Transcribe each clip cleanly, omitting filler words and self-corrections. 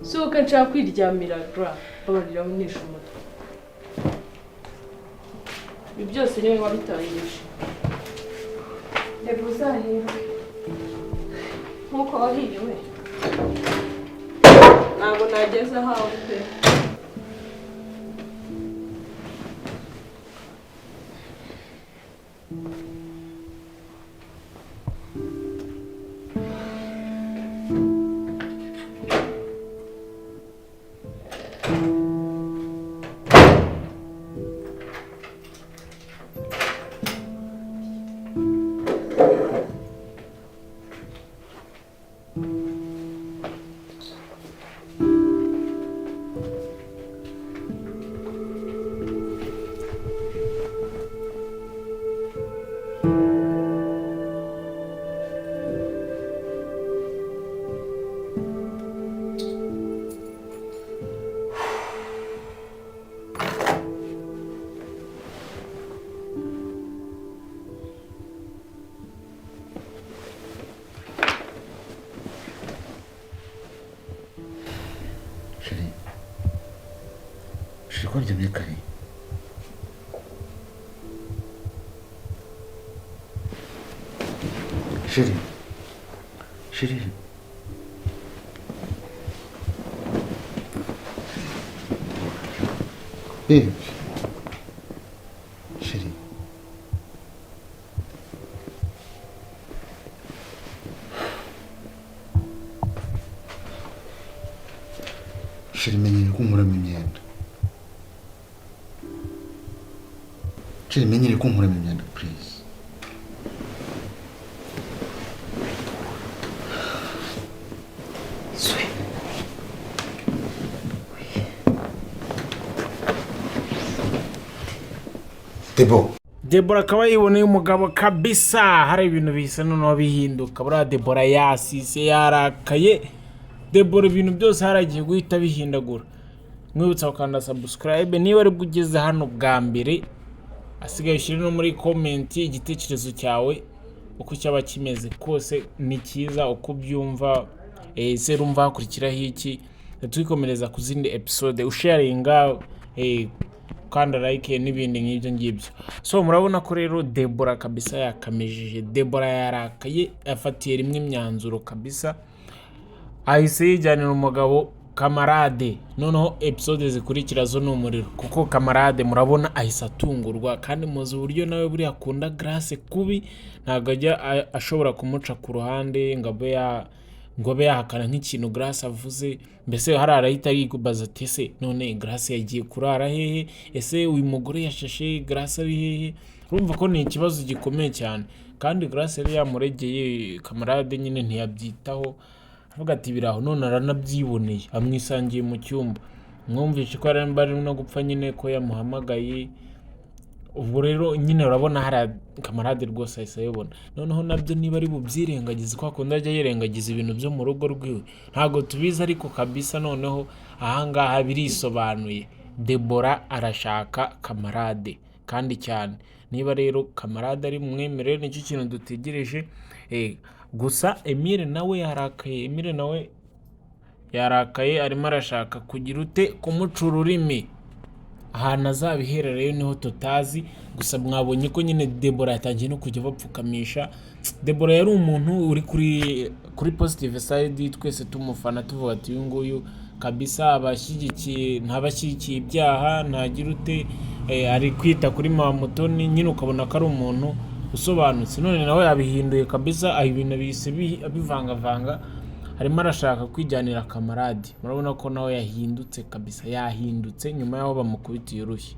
Sohoka nshaka kwiryamira gra babarira munisha umutwe. Ibi byose niwe wabitangije. Ndebura uzahirwe nk'uko wahiriwe. Ntabwo nageze ahawe pe. Quoi de mieux calé? Chérie. Babe. Chérie. Chérie, menino kumura imyenda. Chérie, menyere kunkura imyenda, please. Sweet. Debora akaba yiboneye umugabo kabisa, hari ibintu bisa noneho bihinduka. Buriya Debora yasise yarakaye. Debora ibintu byose haragiye guhita bihindagura. Mwibutsa ukanda subscribe niba ari bugeze hano bwa mbere. Asigaye ushyire no muri comment igitekerezo cyawe uko cyaba kimeze kose ni cyiza uko byumva. Se rumva hakurikiraho iki twikomereza ku zindi episode usharinga kanda like n'ibindi nk'ibyo ngibyo. So murabona ko rero Debora kabisa yakamejije. Debora yarakaye afatiye rimwe imyanzuro kabisa, ahise yijyanira umugabo Kamarade. Noneho episode zikurikira zo n'umuriro kuko Kamarade murabona ahise atungurwa, kandi muzi uburyo nawe buri akunda Grace kubi, ntago ajya ashobora kumuca ku ruhande ngo abe yahakana nk'ikintu Grace avuze. Mbese hari arahita yikubaza ati ese none Grace yagiye kurara hehe, ese uyu mugore yashashe Grace ari hehe. Urumva ko ni ikibazo gikomeye cyane, kandi Grace yari yamuregeye Kamarade nyine ntiyabyitaho, avuga ati biraho none aranabyiboneye amwisangiye mu cyumba. Mwumvishe ko bari no gupfa nyine ko yamuhamagaye. Ubu rero nyine urabona hari Kamarade rwose ahise ayobona. Noneho nabyo niba ari bubyirengagize ko akunda ajya yirengagiza ibintu byo mu rugo rwiwe ntago tubizi, ariko kabisa noneho ahangaha birisobanuye. Debora arashaka Kamarade kandi cyane. Niba rero Kamarade ari mwemerere nicyo kintu dutegereje. Gusa Emile nawe yarakaye arimo arashaka kugira ute kumuca ururimi. Ahantu azabiherereye niho tutazi, gusa mwabonye ko nyine Debora yatangiye no kujya bapfukamisha. Debora yari umuntu uri kuri positive side, twese tumufana tuvuga ati uyu nguyu kabisa abashyigikiye ntabashyigikiye ibyaha ntagira ute, ari kwita kuri Mama Mutoni nyine ukabona ko ari umuntu usobanutse. None nawe yabihinduye kabisa, aho ibintu bise abivangavanga, arimo arashaka kwijyanira Kamarade. Murabona ko nawe yahindutse kabisa, yahindutse nyuma yaho bamukubitiye urushyi.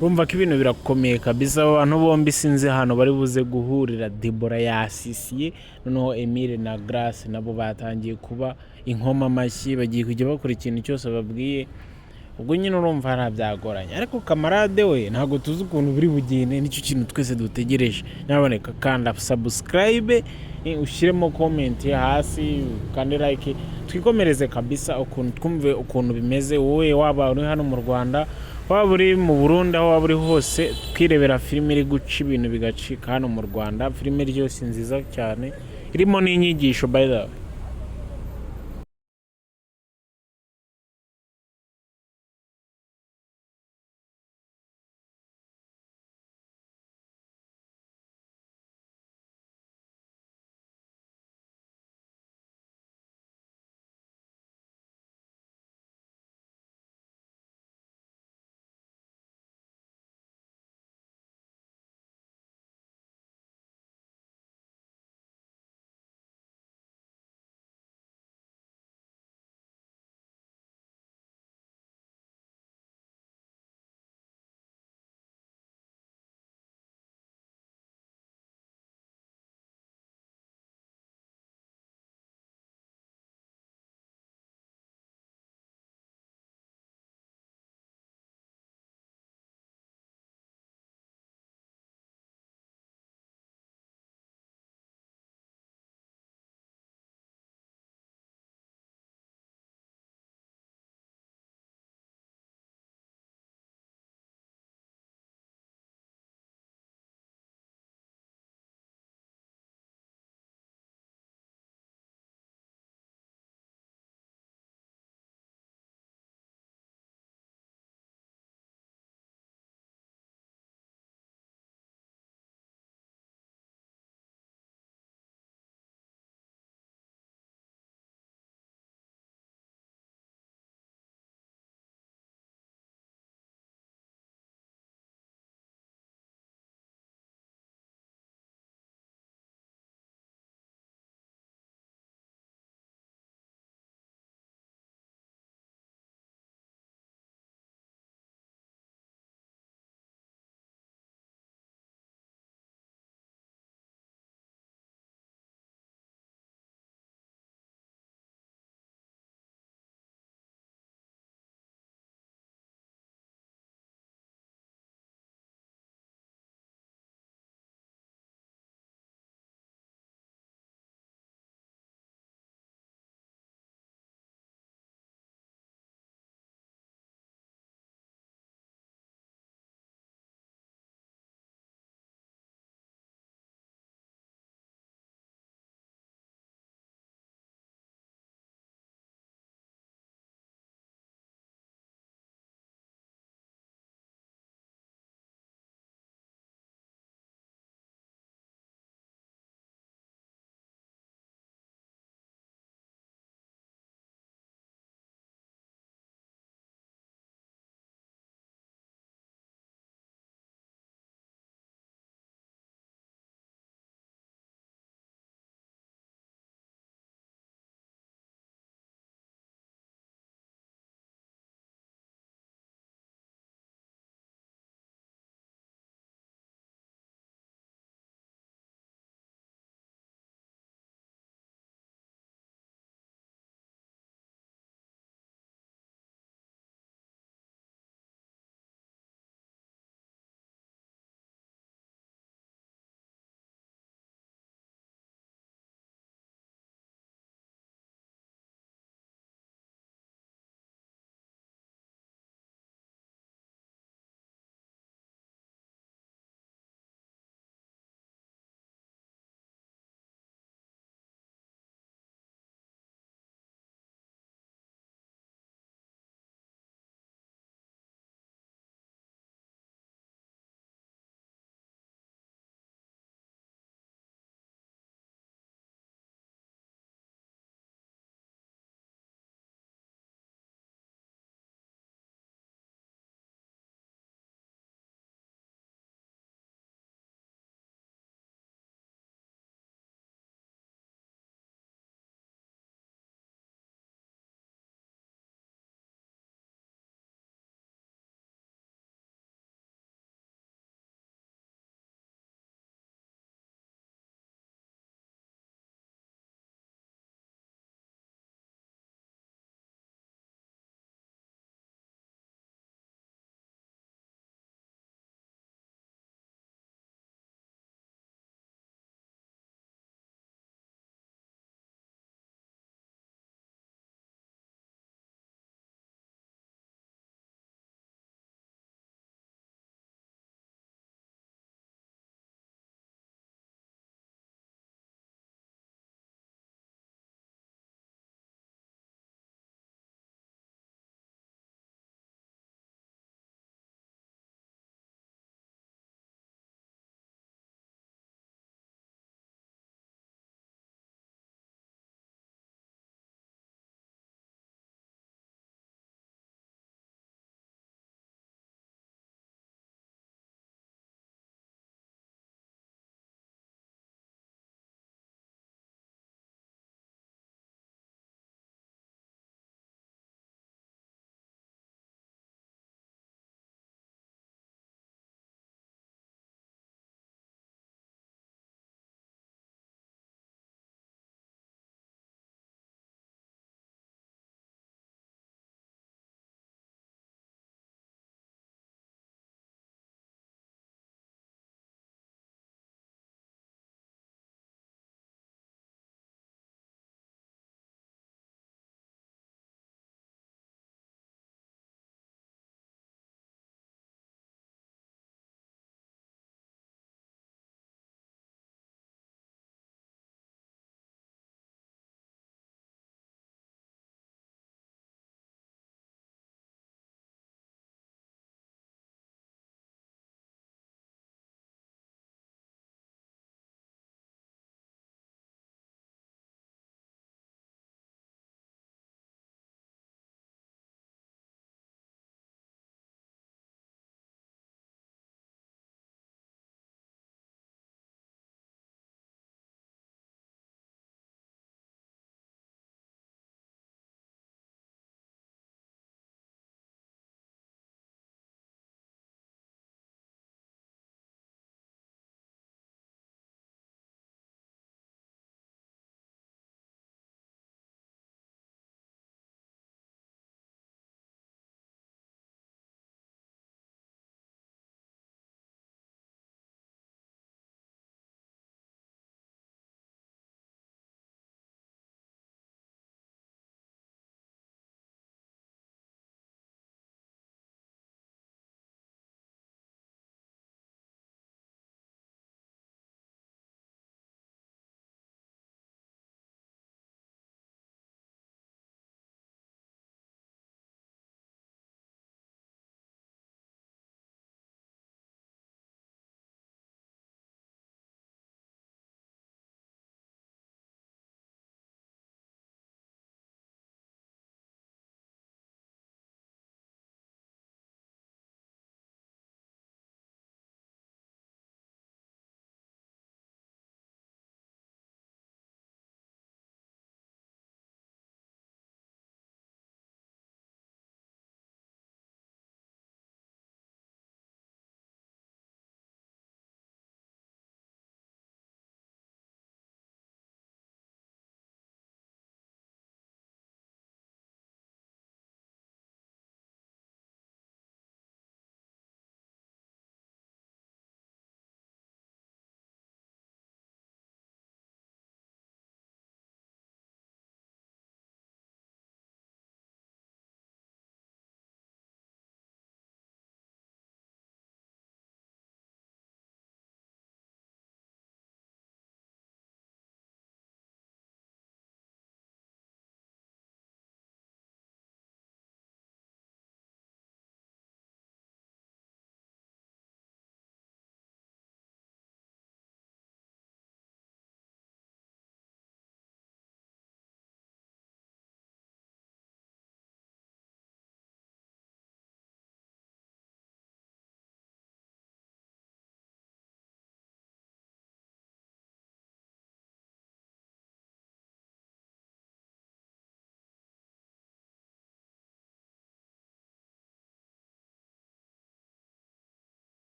Urumva ko ibintu birakomeye kabisa. Abantu bombi sinzi hano bari buze guhurira. Debora yasisiye, noneho Emile na Grace nabo batangiye kuba inkoma amashyi, bagiye kujya bakora ikintu cyose babwiye. Ubwo nyine urumva ntabyagoranye, ariko Kamarade we ntago tuzi ukuntu biri bugende. Nicyo kintu twese dutegereje. Naboneka kanda subscribe, ushyiremo comment hasi, kandi like, twikomereze kabisa ukuntu twumve ukuntu bimeze. Wowe waba uri hano mu Rwanda, waba uri mu Burundi, aho waba uri hose, twirebera filime iri guca ibintu bigacika hano mu Rwanda. Filime ryose nziza cyane irimo n'inyigisho by the way.